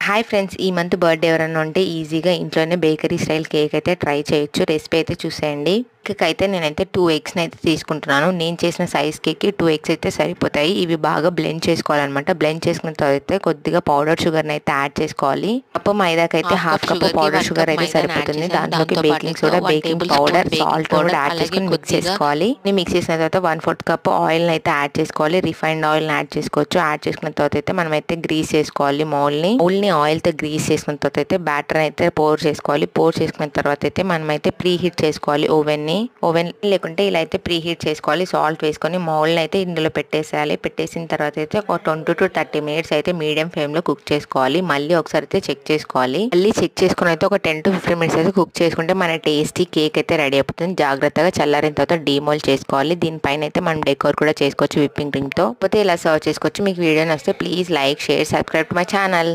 Hi friends, ఈ month birthday ఎవరైనా ఉంటే ఈజీగా ఇంట్లోనే బేకరీ స్టైల్ కేక్ అయితే ట్రై చేయొచ్చు. రెసిపీ అయితే చూసేయండి. కేక్ అయితే నేనైతే 2 ఎగ్స్ని అయితే తీసుకుంటున్నాను. నేను చేసిన సైజ్ కేక్కి 2 ఎగ్స్ అయితే సరిపోతాయి. ఇవి బాగా బ్లెండ్ చేసుకోవాలన్నమాట. బ్లెండ్ చేసుకున్న తర్వాత కొద్దిగా పౌడర్ షుగర్ని అయితే యాడ్ చేసుకోవాలి. కప్పు మైదాకైతే హాఫ్ కప్ పౌడర్ షుగర్ అయితే సరిపోతుంది. దాంట్లోకి baking soda, baking powder, salt కూడా యాడ్ చేసుకుని మిక్స్ చేసుకోవాలి. మిక్స్ చేసిన తర్వాత 1/4 కప్ ఆయిల్ని అయితే యాడ్ చేసుకోవాలి. రిఫైన్డ్ ఆయిల్ని యాడ్ చేసుకోవచ్చు. యాడ్ చేసుకున్న తర్వాత అయితే మనం అయితే గ్రీస్ చేసుకోవాలి. మౌల్ని ఆయిల్తో గ్రీస్ చేసుకున్న తర్వాత అయితే బ్యాటర్ అయితే పోర్ చేసుకోవాలి. పోర్ చేసుకున్న తర్వాత అయితే మనం అయితే ప్రీ హీట్ చేసుకోవాలి. ఓవెన్ లేకుంటే ఇలా అయితే ప్రీ హీట్ చేసుకోవాలి. సాల్ట్ వేసుకొని మౌల్ని అయితే ఇందులో పెట్టేసేయాలి. పెట్టేసిన తర్వాత అయితే ఒక 20 to 30 minutes అయితే మీడియం ఫ్లేమ్ లో కుక్ చేసుకోవాలి. మళ్ళీ ఒకసారి అయితే చెక్ చేసుకోవాలి. మళ్ళీ చెక్ చేసుకుని అయితే ఒక 10 to 15 minutes అయితే కుక్ చేసుకుంటే మన టేస్టీ కేక్ అయితే రెడీ అయిపోతుంది. జాగ్రత్తగా చల్లారిన తర్వాత డీమోల్డ్ చేసుకోవాలి. దీనిపైన అయితే మనం డెకోర్ కూడా చేసుకోవచ్చు విప్పింగ్ క్రీమ్ తో. కాకపోతే ఇలా సర్వ్ చేసుకోవచ్చు. మీకు వీడియో నచ్చితే please like, share, subscribe to my channel.